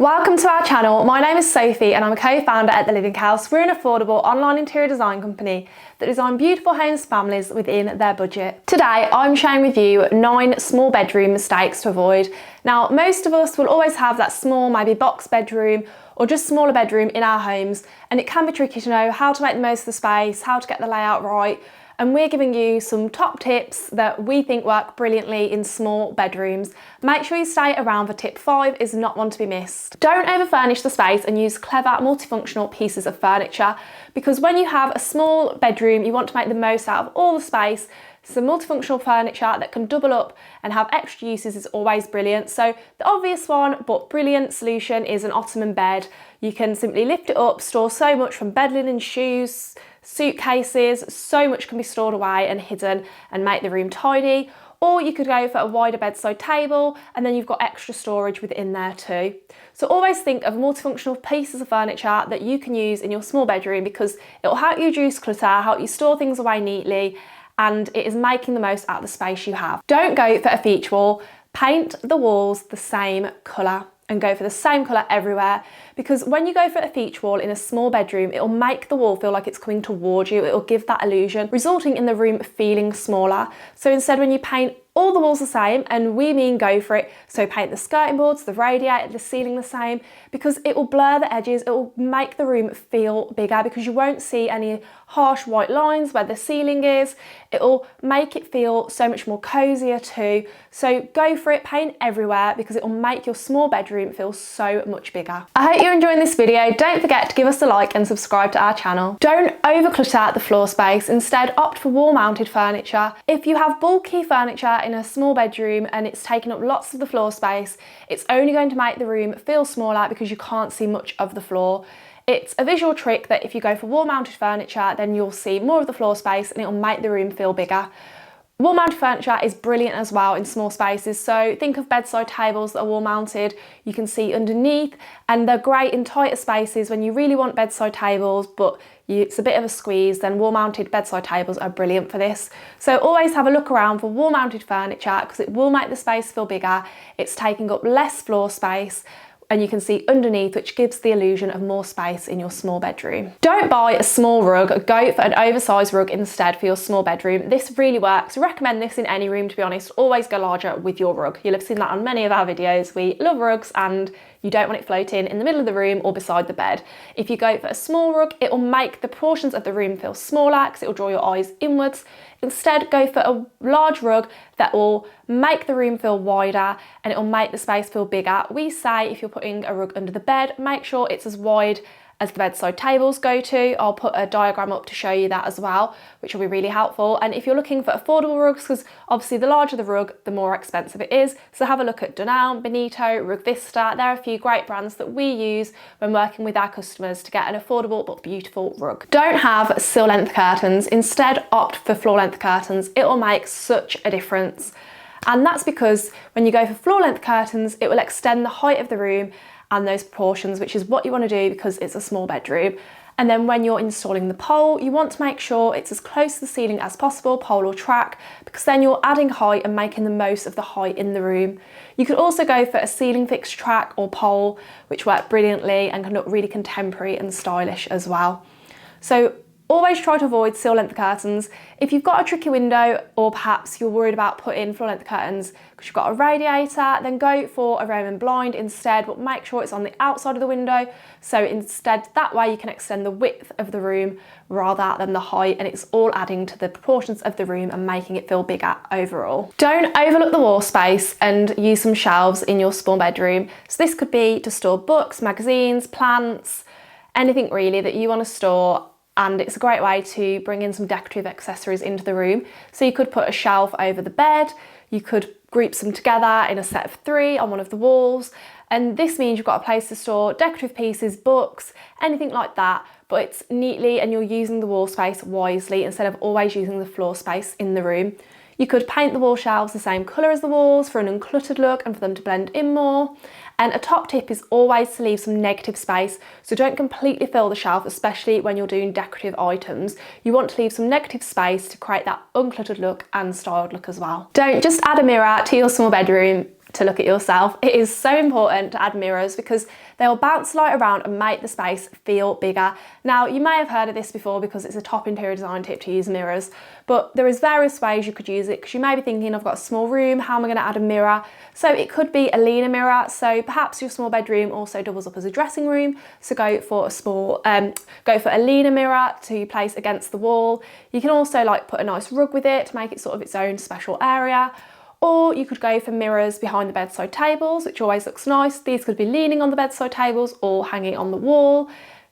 Welcome to our channel. My name is Sophie and I'm a co-founder at The Living House. We're an affordable online interior design company that design beautiful homes for families within their budget. Today I'm sharing with you 9 small bedroom mistakes to avoid. Now most of us will always have that small, maybe box bedroom or just smaller bedroom in our homes, and it can be tricky to know how to make the most of the space, how to get the layout right. And we're giving you some top tips that we think work brilliantly in small bedrooms. Make sure you stay around for tip 5, is not one to be missed. Don't over-furnish the space and use clever multifunctional pieces of furniture, because when you have a small bedroom, you want to make the most out of all the space. Some multifunctional furniture that can double up and have extra uses is always brilliant. So the obvious one but brilliant solution is an ottoman bed. You can simply lift it up, store so much from bed linen, shoes, suitcases, so much can be stored away and hidden and make the room tidy. Or you could go for a wider bedside table and then you've got extra storage within there too. So always think of multifunctional pieces of furniture that you can use in your small bedroom, because it will help you reduce clutter, help you store things away neatly, and it is making the most out of the space you have. Don't go for a feature wall. Paint the walls the same colour and go for the same colour everywhere, because when you go for a feature wall in a small bedroom, it will make the wall feel like it's coming towards you. It will give that illusion, resulting in the room feeling smaller. So instead, when you paint all the walls the same, and we mean go for it, so paint the skirting boards, the radiator, the ceiling the same, because it will blur the edges, it will make the room feel bigger, because you won't see any harsh white lines where the ceiling is. It will make it feel so much more cozier too. So go for it, paint everywhere, because it will make your small bedroom feel so much bigger. I hope you're enjoying this video. Don't forget to give us a like and subscribe to our channel. Don't overclutter the floor space. Instead, opt for wall-mounted furniture. If you have bulky furniture in a small bedroom and it's taking up lots of the floor space, it's only going to make the room feel smaller because you can't see much of the floor. It's a visual trick that if you go for wall-mounted furniture, then you'll see more of the floor space and it'll make the room feel bigger. Wall-mounted furniture is brilliant as well in small spaces, so think of bedside tables that are wall-mounted. You can see underneath, and they're great in tighter spaces when you really want bedside tables, but it's a bit of a squeeze, then wall-mounted bedside tables are brilliant for this. So always have a look around for wall-mounted furniture, because it will make the space feel bigger. It's taking up less floor space, and you can see underneath, which gives the illusion of more space in your small bedroom. Don't buy a small rug, go for an oversized rug instead for your small bedroom. This really works. Recommend this in any room, to be honest. Always go larger with your rug. You'll have seen that on many of our videos. We love rugs and you don't want it floating in the middle of the room or beside the bed. If you go for a small rug, it will make the portions of the room feel smaller because it will draw your eyes inwards. Instead, go for a large rug that will make the room feel wider and it will make the space feel bigger. We say if you're putting a rug under the bed, make sure it's as wide as the bedside tables go to. I'll put a diagram up to show you that as well, which will be really helpful. And if you're looking for affordable rugs, because obviously the larger the rug, the more expensive it is. So have a look at Dunelm, Benito, Rug Vista. There are a few great brands that we use when working with our customers to get an affordable but beautiful rug. Don't have sill length curtains. Instead, opt for floor length curtains. It will make such a difference. And that's because when you go for floor length curtains, it will extend the height of the room and those proportions, which is what you want to do because it's a small bedroom. And then when you're installing the pole, you want to make sure it's as close to the ceiling as possible, pole or track, because then you're adding height and making the most of the height in the room. You could also go for a ceiling fixed track or pole, which work brilliantly and can look really contemporary and stylish as well. So always try to avoid sill length curtains. If you've got a tricky window, or perhaps you're worried about putting floor length curtains because you've got a radiator, then go for a Roman blind instead, but make sure it's on the outside of the window. So instead, that way you can extend the width of the room rather than the height, and it's all adding to the proportions of the room and making it feel bigger overall. Don't overlook the wall space and use some shelves in your small bedroom. So this could be to store books, magazines, plants, anything really that you want to store. And it's a great way to bring in some decorative accessories into the room. So you could put a shelf over the bed, you could group them together in a set of 3 on one of the walls, and this means you've got a place to store decorative pieces, books, anything like that, but it's neatly and you're using the wall space wisely instead of always using the floor space in the room. You could paint the wall shelves the same colour as the walls for an uncluttered look and for them to blend in more. And a top tip is always to leave some negative space, so don't completely fill the shelf, especially when you're doing decorative items. You want to leave some negative space to create that uncluttered look and styled look as well. Don't just add a mirror to your small bedroom. to look at yourself. It is so important to add mirrors because they'll bounce light around and make the space feel bigger. Now, you may have heard of this before because it's a top interior design tip to use mirrors, but there is various ways you could use it because you may be thinking, I've got a small room, how am I going to add a mirror? So it could be a leaner mirror. So perhaps your small bedroom also doubles up as a dressing room. So go for a leaner mirror to place against the wall. You can also like put a nice rug with it to make it sort of its own special area. Or you could go for mirrors behind the bedside tables, which always looks nice. These could be leaning on the bedside tables or hanging on the wall.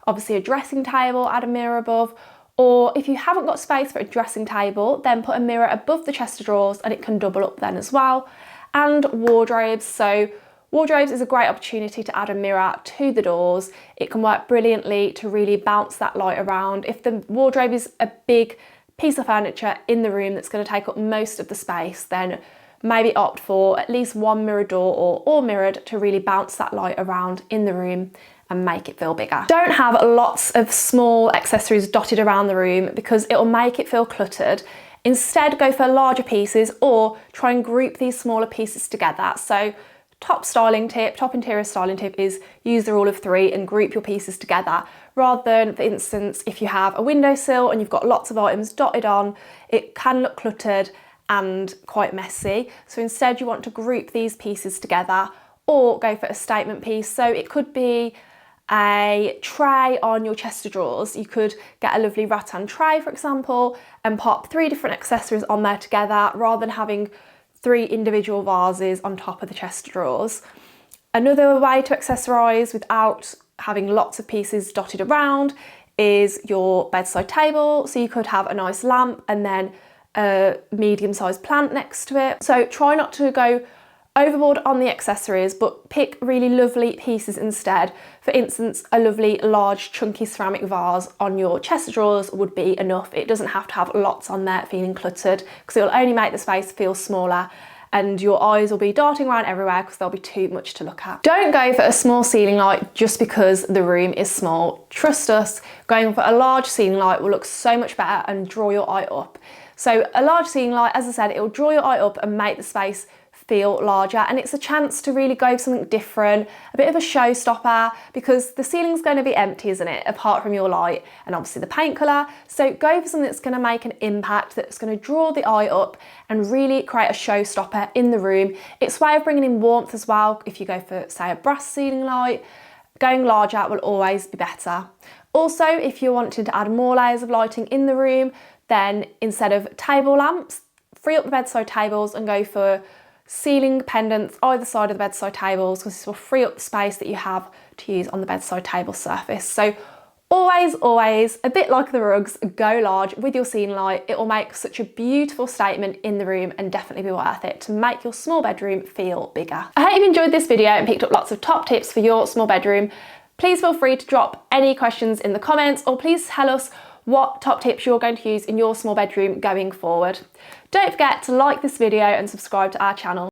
Obviously a dressing table, add a mirror above. Or if you haven't got space for a dressing table, then put a mirror above the chest of drawers and it can double up then as well. And wardrobes. So wardrobes is a great opportunity to add a mirror to the doors. It can work brilliantly to really bounce that light around. If the wardrobe is a big piece of furniture in the room that's going to take up most of the space, then maybe opt for at least one mirror door or all mirrored to really bounce that light around in the room and make it feel bigger. Don't have lots of small accessories dotted around the room because it'll make it feel cluttered. Instead, go for larger pieces or try and group these smaller pieces together. So top interior styling tip is use the rule of 3 and group your pieces together. Rather than, for instance, if you have a windowsill and you've got lots of items dotted on, it can look cluttered and quite messy. So instead you want to group these pieces together or go for a statement piece. So it could be a tray on your chest of drawers. You could get a lovely rattan tray, for example, and pop 3 different accessories on there together rather than having 3 individual vases on top of the chest of drawers. Another way to accessorise without having lots of pieces dotted around is your bedside table. So you could have a nice lamp and then a medium-sized plant next to it. So try not to go overboard on the accessories, but pick really lovely pieces instead. For instance, a lovely large chunky ceramic vase on your chest of drawers would be enough. It doesn't have to have lots on there feeling cluttered because it will only make the space feel smaller and your eyes will be darting around everywhere because there'll be too much to look at. Don't go for a small ceiling light just because the room is small. Trust us, going for a large ceiling light will look so much better and draw your eye up. So a large ceiling light, as I said, it will draw your eye up and make the space feel larger, and it's a chance to really go for something different, a bit of a showstopper, because the ceiling's going to be empty, isn't it, apart from your light and obviously the paint colour. So go for something that's going to make an impact, that's going to draw the eye up and really create a showstopper in the room. It's a way of bringing in warmth as well. If you go for, say, a brass ceiling light, going larger will always be better. Also, if you're wanting to add more layers of lighting in the room, then instead of table lamps, free up the bedside tables and go for ceiling pendants either side of the bedside tables, because this will free up the space that you have to use on the bedside table surface. So always, a bit like the rugs, go large with your ceiling light. It will make such a beautiful statement in the room and definitely be worth it to make your small bedroom feel bigger. I hope you've enjoyed this video and picked up lots of top tips for your small bedroom. Please feel free to drop any questions in the comments, or please tell us what top tips you're going to use in your small bedroom going forward. Don't forget to like this video and subscribe to our channel.